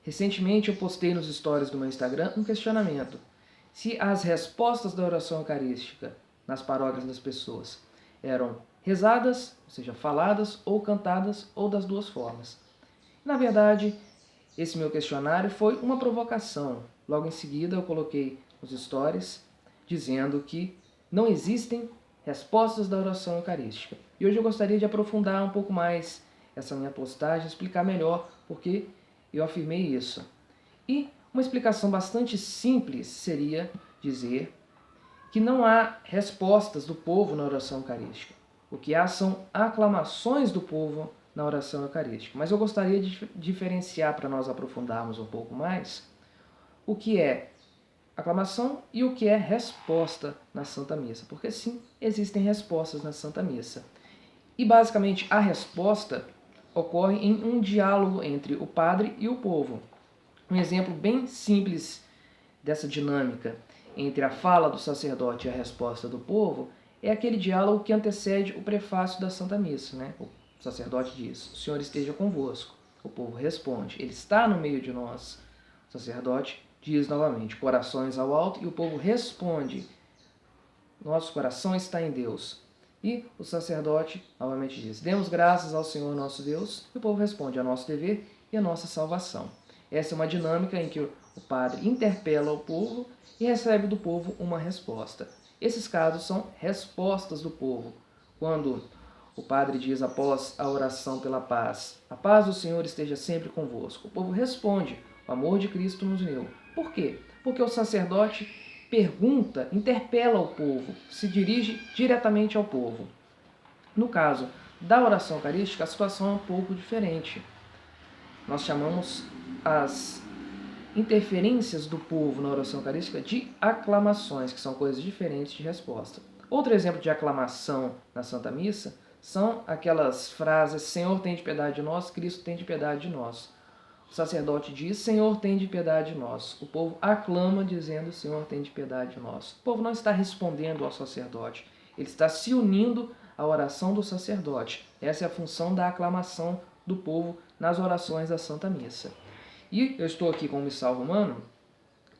Recentemente eu postei nos stories do meu Instagram um questionamento. Se as respostas da oração eucarística nas paróquias das pessoas eram rezadas, ou seja, faladas ou cantadas, ou das duas formas. Na verdade, esse meu questionário foi uma provocação. Logo em seguida eu coloquei nos stories dizendo que não existem respostas da oração eucarística. E hoje eu gostaria de aprofundar um pouco mais essa minha postagem, explicar melhor porque eu afirmei isso. E uma explicação bastante simples seria dizer que não há respostas do povo na oração eucarística. O que há são aclamações do povo na oração eucarística. Mas eu gostaria de diferenciar, para nós aprofundarmos um pouco mais, o que é aclamação e o que é resposta na Santa Missa. Porque sim, existem respostas na Santa Missa. E basicamente a resposta ocorre em um diálogo entre o padre e o povo. Um exemplo bem simples dessa dinâmica entre a fala do sacerdote e a resposta do povo é aquele diálogo que antecede o prefácio da Santa Missa, né? O sacerdote diz: "O Senhor esteja convosco". O povo responde: "Ele está no meio de nós". O sacerdote diz novamente: "Corações ao alto", e o povo responde: "Nosso coração está em Deus". E o sacerdote novamente diz: "Demos graças ao Senhor nosso Deus", e o povo responde: "A nosso dever e a nossa salvação". Essa é uma dinâmica em que o padre interpela o povo e recebe do povo uma resposta. Esses casos são respostas do povo. Quando o padre diz após a oração pela paz: "A paz do Senhor esteja sempre convosco", o povo responde: "O amor de Cristo nos uniu". Por quê? Porque o sacerdote pergunta, interpela o povo, se dirige diretamente ao povo. No caso da oração eucarística, a situação é um pouco diferente. Nós chamamos as interferências do povo na oração eucarística de aclamações, que são coisas diferentes de resposta. Outro exemplo de aclamação na Santa Missa são aquelas frases: "Senhor, tem de piedade de nós, Cristo tem de piedade de nós". O sacerdote diz: "Senhor, tem de piedade de nós". O povo aclama dizendo: "Senhor, tem de piedade de nós". O povo não está respondendo ao sacerdote, ele está se unindo à oração do sacerdote. Essa é a função da aclamação do povo nas orações da Santa Missa. E eu estou aqui com o Missal Romano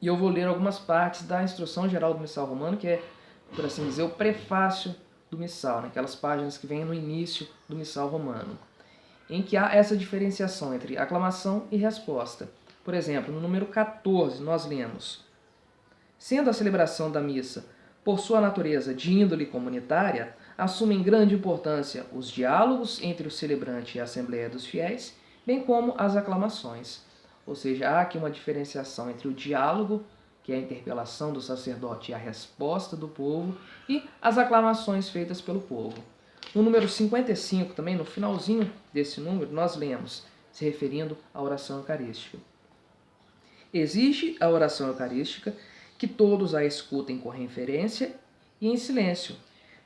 e eu vou ler algumas partes da Instrução Geral do Missal Romano, que é, por assim dizer, o prefácio do Missal, né? Aquelas páginas que vêm no início do Missal Romano, em que há essa diferenciação entre aclamação e resposta. Por exemplo, no número 14, nós lemos: "Sendo a celebração da missa, por sua natureza de índole comunitária, assumem grande importância os diálogos entre o celebrante e a Assembleia dos Fiéis, bem como as aclamações". Ou seja, há aqui uma diferenciação entre o diálogo, que é a interpelação do sacerdote, e a resposta do povo, e as aclamações feitas pelo povo. No número 55, também no finalzinho desse número, nós lemos, se referindo à oração eucarística: "Exige a oração eucarística que todos a escutem com referência e em silêncio,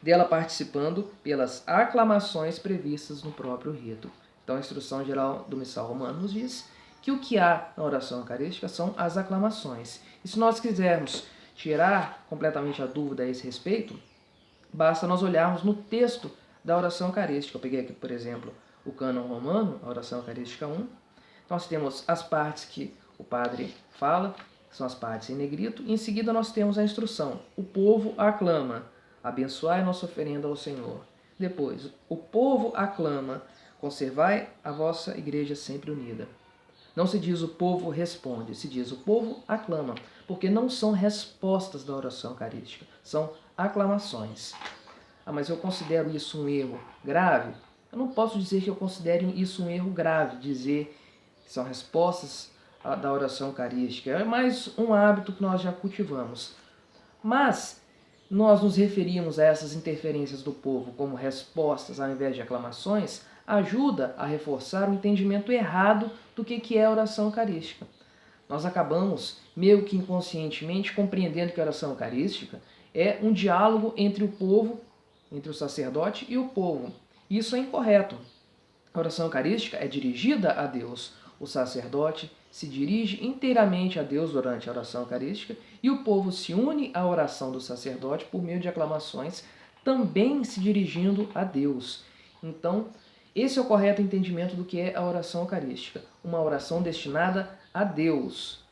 dela participando pelas aclamações previstas no próprio rito". Então a Instrução Geral do Missal Romano nos diz que o que há na oração eucarística são as aclamações. E se nós quisermos tirar completamente a dúvida a esse respeito, basta nós olharmos no texto da oração eucarística. Eu peguei aqui, por exemplo, o cânon romano, a oração eucarística 1. Nós temos as partes que o padre fala, que são as partes em negrito, e em seguida nós temos a instrução: "O povo aclama, abençoai nossa oferenda ao Senhor". Depois, "O povo aclama, conservai a vossa igreja sempre unida". Não se diz "o povo responde", se diz "o povo aclama", porque não são respostas da oração eucarística, são aclamações. Ah, mas eu considero isso um erro grave? Eu não posso dizer que eu considere isso um erro grave, dizer que são respostas da oração eucarística. É mais um hábito que nós já cultivamos. Mas nós nos referimos a essas interferências do povo como respostas ao invés de aclamações, ajuda a reforçar o entendimento errado do que é a oração eucarística. Nós acabamos, meio que inconscientemente, compreendendo que a oração eucarística é um diálogo entre o povo, entre o sacerdote e o povo. Isso é incorreto. A oração eucarística é dirigida a Deus. O sacerdote se dirige inteiramente a Deus durante a oração eucarística e o povo se une à oração do sacerdote por meio de aclamações, também se dirigindo a Deus. Então, Esse é o correto entendimento do que é a oração eucarística, uma oração destinada a Deus.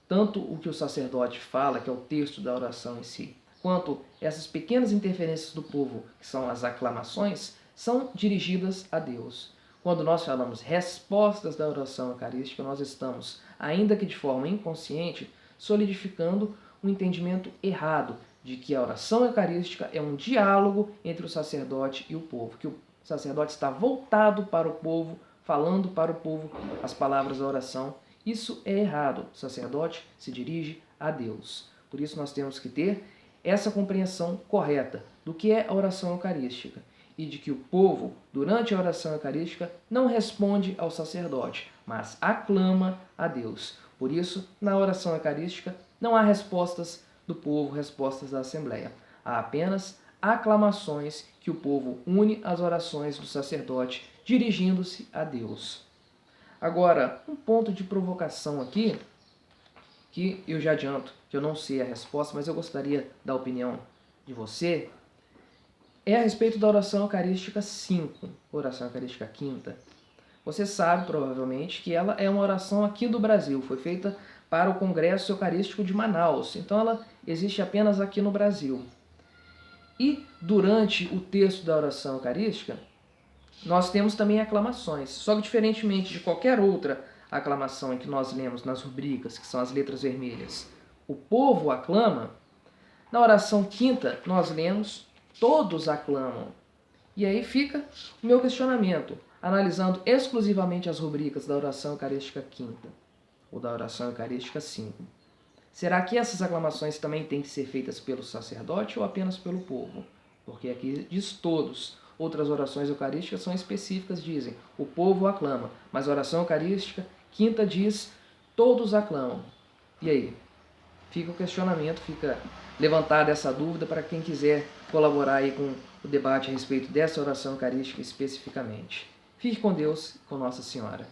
Tanto o que o sacerdote fala, que é o texto da oração em si, quanto essas pequenas interferências do povo, que são as aclamações, são dirigidas a Deus. Quando nós falamos respostas da oração eucarística, nós estamos, ainda que de forma inconsciente, solidificando um entendimento errado de que a oração eucarística é um diálogo entre o sacerdote e o povo, que o sacerdote está voltado para o povo, falando para o povo as palavras da oração. Isso é errado. O sacerdote se dirige a Deus. Por isso nós temos que ter essa compreensão correta do que é a oração eucarística e de que o povo, durante a oração eucarística, não responde ao sacerdote, mas aclama a Deus. Por isso, na oração eucarística, não há respostas do povo, respostas da Assembleia. Há apenas aclamações que o povo une às orações do sacerdote, dirigindo-se a Deus. Agora, um ponto de provocação aqui, que eu já adianto que eu não sei a resposta, mas eu gostaria da opinião de você, é a respeito da oração eucarística 5, oração eucarística quinta. Você sabe, provavelmente, que ela é uma oração aqui do Brasil, foi feita para o Congresso Eucarístico de Manaus, então ela existe apenas aqui no Brasil. E durante o texto da oração eucarística, nós temos também aclamações, só que diferentemente de qualquer outra aclamação em que nós lemos nas rubricas, que são as letras vermelhas, o povo aclama, na oração quinta nós lemos todos aclamam. E aí fica o meu questionamento, analisando exclusivamente as rubricas da oração eucarística quinta ou da oração eucarística 5. Será que essas aclamações também têm que ser feitas pelo sacerdote ou apenas pelo povo? Porque aqui diz todos. Outras orações eucarísticas são específicas, dizem o povo aclama, mas a oração eucarística quinta diz todos aclamam. E aí? Fica o questionamento, fica levantada essa dúvida para quem quiser colaborar aí com o debate a respeito dessa oração eucarística especificamente. Fique com Deus e com Nossa Senhora.